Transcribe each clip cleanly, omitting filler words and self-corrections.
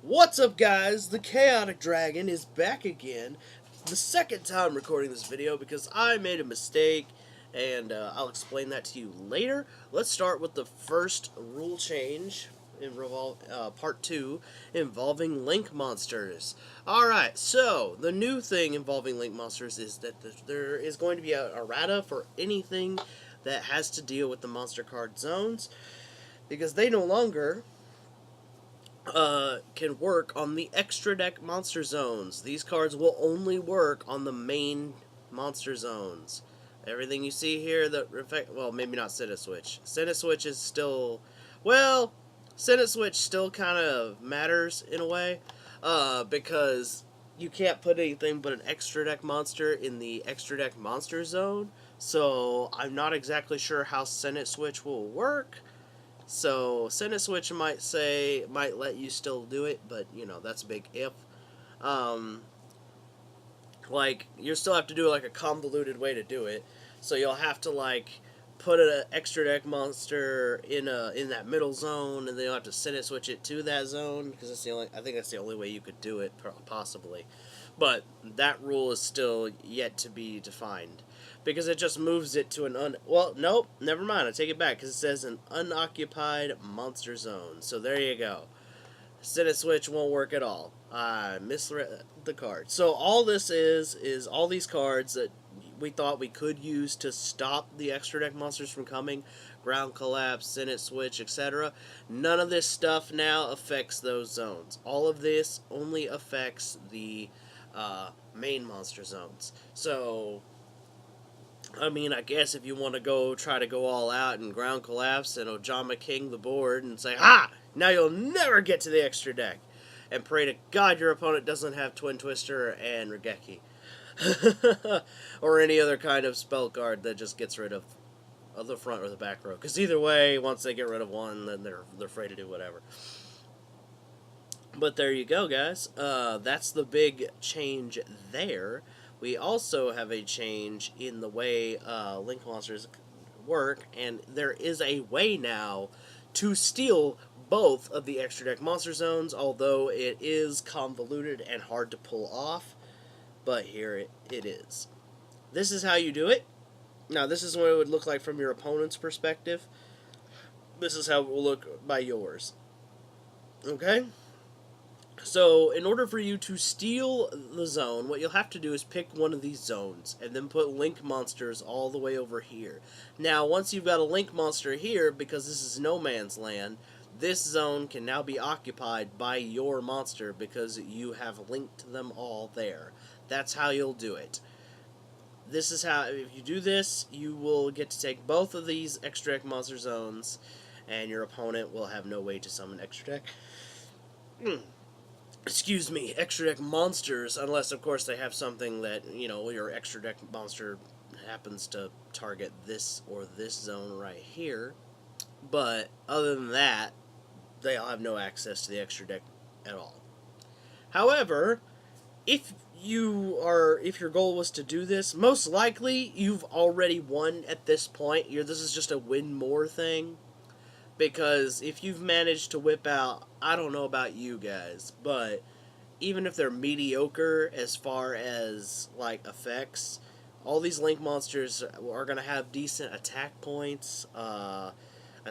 What's up, guys? The Chaotic Dragon is back again. The second time recording this video because I made a mistake, and I'll explain that to you later. Let's start with the first rule change in part 2 involving link monsters. Alright, so the new thing involving link monsters is that there is going to be a errata for anything that has to deal with the monster card zones, because they no longer can work on the extra deck monster zones. These cards will only work on the main monster zones. Everything you see here that well, maybe not Senate Switch. Senate Switch is still, well, Senate Switch still kind of matters in a way, because you can't put anything but an extra deck monster in the extra deck monster zone. So I'm not exactly sure how Senate Switch will work. So Senate Switch might let you still do it, but you know, that's a big if. Like, you still have to do like a convoluted way to do it. So you'll have to like put an extra deck monster in that middle zone, and then you'll have to Senate Switch it to that zone, because I think that's the only way you could do it possibly. But that rule is still yet to be defined, because it just moves it to an well, nope, never mind, I take it back, because it says an unoccupied monster zone. So there you go. Senate Switch won't work at all. I misread the card. So all this is all these cards that we thought we could use to stop the extra deck monsters from coming, Ground Collapse, Senate Switch, etc. None of this stuff now affects those zones. All of this only affects the main monster zones. So, I mean, I guess if you want to try to go all out and Ground Collapse and Ojama King the board and say, ha! Now you'll never get to the extra deck. And pray to God your opponent doesn't have Twin Twister and Regeki. Or any other kind of spell card that just gets rid of the front or the back row. Because either way, once they get rid of one, then they're free to do whatever. But there you go, guys. That's the big change there. We also have a change in the way link monsters work, and there is a way now to steal both of the extra deck monster zones, although it is convoluted and hard to pull off. But here it is. This is how you do it. Now, this is what it would look like from your opponent's perspective. This is how it will look by yours. Okay? So, in order for you to steal the zone, what you'll have to do is pick one of these zones, and then put link monsters all the way over here. Now, once you've got a link monster here, because this is no man's land, this zone can now be occupied by your monster, because you have linked them all there. That's how you'll do it. This is how, if you do this, you will get to take both of these extra deck monster zones, and your opponent will have no way to summon extra deck. Excuse me, extra deck monsters, unless of course they have something that, you know, your extra deck monster happens to target this or this zone right here. But other than that, they'll have no access to the extra deck at all. However, if your goal was to do this, most likely you've already won at this point. This is just a win more thing. Because if you've managed to whip out, I don't know about you guys, but even if they're mediocre as far as like effects, all these link monsters are going to have decent attack points. I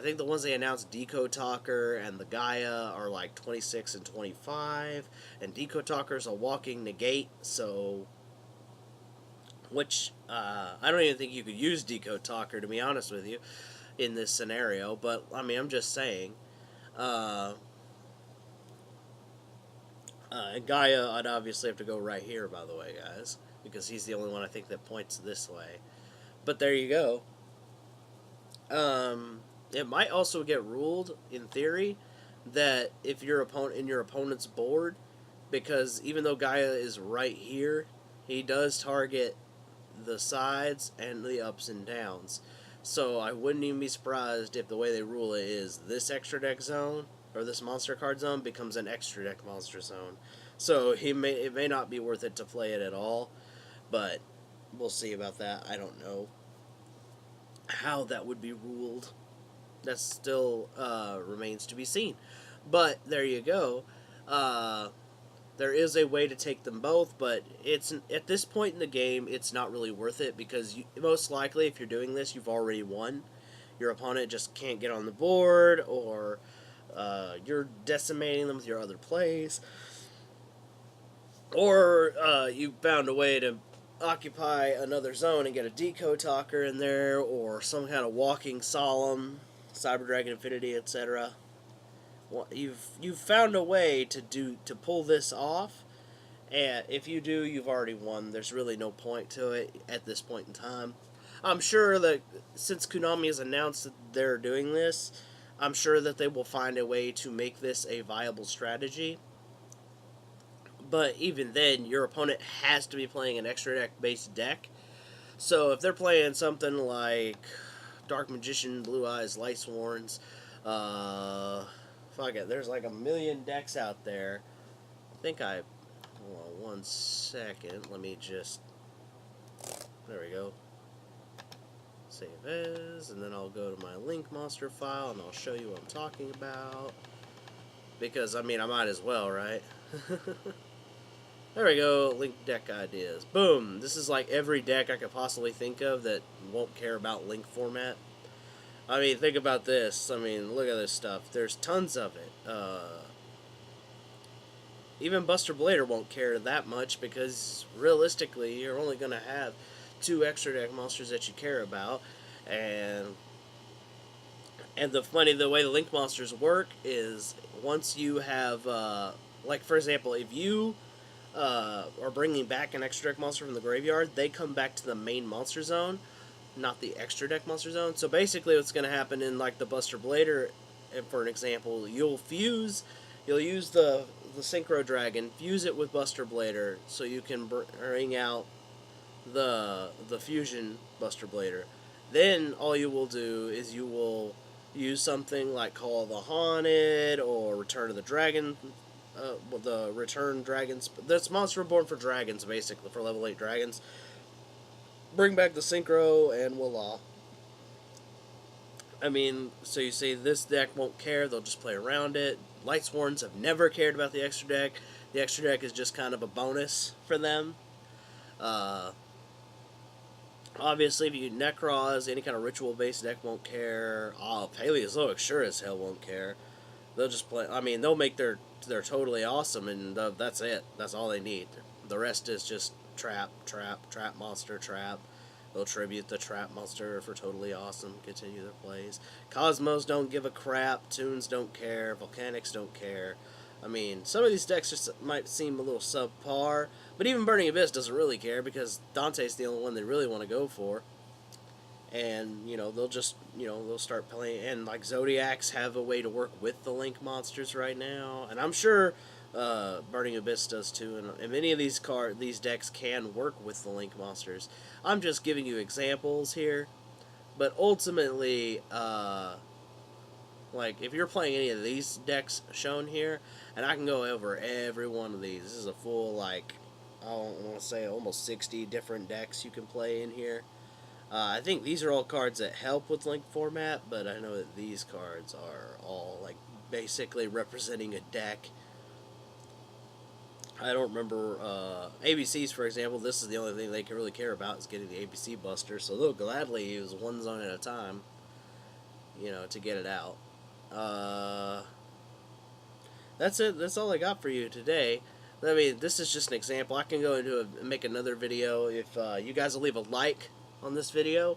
think the ones they announced, Deco Talker and the Gaia, are like 26 and 25, and Deco Talker's a walking negate, so which I don't even think you could use Deco Talker, to be honest with you, in this scenario, but I mean, I'm just saying. Gaia, I'd obviously have to go right here, by the way, guys, because he's the only one I think that points this way. But there you go. It might also get ruled, in theory, that if your opponent's board, because even though Gaia is right here, he does target the sides and the ups and downs. So I wouldn't even be surprised if the way they rule it is this extra deck zone, or this monster card zone, becomes an extra deck monster zone. So it may not be worth it to play it at all, but we'll see about that. I don't know how that would be ruled. That still remains to be seen. But there you go. Uh, there is a way to take them both, but it's at this point in the game, it's not really worth it because most likely, if you're doing this, you've already won. Your opponent just can't get on the board, or you're decimating them with your other plays, or you found a way to occupy another zone and get a Decode Talker in there, or some kind of walking solemn, Cyber Dragon Infinity, etc. You've found a way to pull this off, and if you do, you've already won. There's really no point to it at this point in time. I'm sure that since Konami has announced that they're doing this, I'm sure that they will find a way to make this a viable strategy. But even then, your opponent has to be playing an extra deck based deck. So if they're playing something like Dark Magician, Blue Eyes, Lightsworns, fuck it, there's like a million decks out there. I think I. Hold on 1 second. Let me just. There we go. Save as, and then I'll go to my Link Monster file and I'll show you what I'm talking about. Because, I mean, I might as well, right? There we go, Link deck ideas. Boom! This is like every deck I could possibly think of that won't care about Link format. I mean, think about this. I mean, look at this stuff. There's tons of it. Even Buster Blader won't care that much because, realistically, you're only going to have 2 extra deck monsters that you care about. And the way the Link monsters work is once you have, like, for example, if you are bringing back an extra deck monster from the graveyard, they come back to the main monster zone, not the extra deck monster zone. So basically what's going to happen in like the Buster Blader, for an example, you'll use the Synchro Dragon, fuse it with Buster Blader, so you can bring out the fusion Buster Blader. Then all you will do is you will use something like Call of the Haunted or Return of the Dragon. The Return Dragons. That's Monster Reborn for dragons, basically, for level 8 dragons. Bring back the Synchro, and voila. I mean, so you say this deck won't care, they'll just play around it. Lightsworns have never cared about the extra deck. The extra deck is just kind of a bonus for them. Obviously, if you Necroz, any kind of ritual-based deck won't care. Paleozoic sure as hell won't care. They'll just play. I mean, they'll make they're totally awesome, and that's it. That's all they need. The rest is just trap monster, trap. They'll tribute the trap monster for totally awesome. Continue their plays. Cosmos don't give a crap. Tunes don't care. Volcanics don't care. I mean, some of these decks just might seem a little subpar, but even Burning Abyss doesn't really care because Dante's the only one they really want to go for. And, they'll just, they'll start playing. And, like, Zodiacs have a way to work with the Link monsters right now. And I'm sure Burning Abyss does too. And many of these decks can work with the Link monsters. I'm just giving you examples here. But ultimately, like, if you're playing any of these decks shown here, and I can go over every one of these. This is a full, like, I want to say almost 60 different decks you can play in here. I think these are all cards that help with Link format, but I know that these cards are all, like, basically representing a deck. I don't remember, ABCs, for example, this is the only thing they can really care about is getting the ABC Buster, so they'll gladly use one zone at a time, to get it out. That's it. That's all I got for you today. I mean, this is just an example. I can go into make another video. If you guys will leave a like on this video,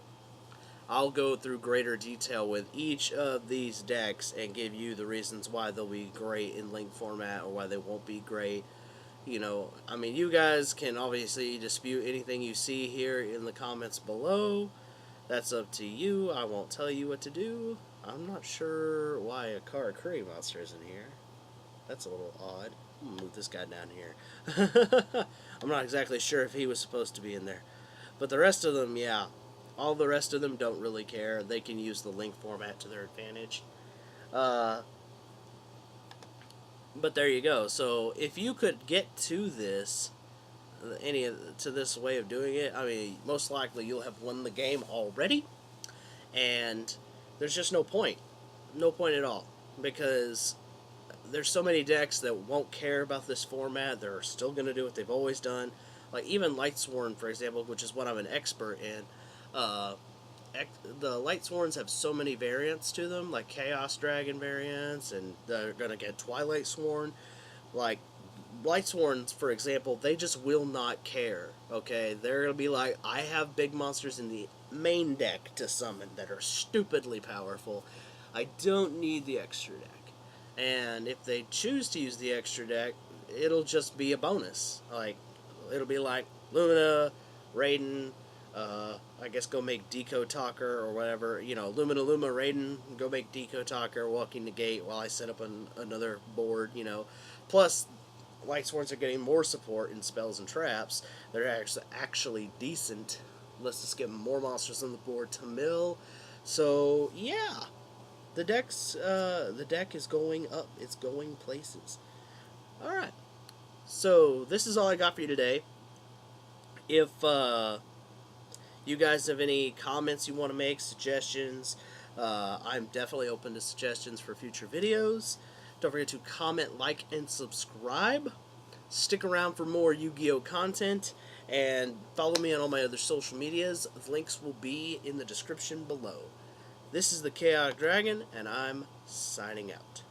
I'll go through greater detail with each of these decks and give you the reasons why they'll be great in Link format or why they won't be great. I mean, you guys can obviously dispute anything you see here in the comments below. That's up to you. I won't tell you what to do. I'm not sure why a Karakuri monster is in here. That's a little odd. I'm gonna move this guy down here. I'm not exactly sure if he was supposed to be in there. But the rest of them, yeah. All the rest of them don't really care. They can use the Link format to their advantage. But there you go. So if you could get to this, to this way of doing it, I mean, most likely you'll have won the game already. And there's just no point. No point at all. Because there's so many decks that won't care about this format. They're still going to do what they've always done. Like even Lightsworn, for example, which is what I'm an expert in. Uh, the Lightsworns have so many variants to them, like Chaos Dragon variants, and they're going to get Twilight Sworn. Like Lightsworns, for example, they just will not care. Okay, they're gonna be like, I have big monsters in the main deck to summon that are stupidly powerful. I don't need the extra deck. And if they choose to use the extra deck, it'll just be a bonus. Like, it'll be like Lumina, Raiden, I guess go make Deco Talker or whatever. You know, Lumina, Luma, Raiden, go make Deco Talker, Walking the Gate while I set up another board, you know. Plus, Lightsworns are getting more support in spells and traps. They're actually decent. Let's just get more monsters on the board to mill. So yeah, the deck is going up. It's going places. All right. So this is all I got for you today. If you guys have any comments you want to make, suggestions, I'm definitely open to suggestions for future videos. Don't forget to comment, like, and subscribe. Stick around for more Yu-Gi-Oh! Content, and follow me on all my other social medias. The links will be in the description below. This is the Chaotic Dragon, and I'm signing out.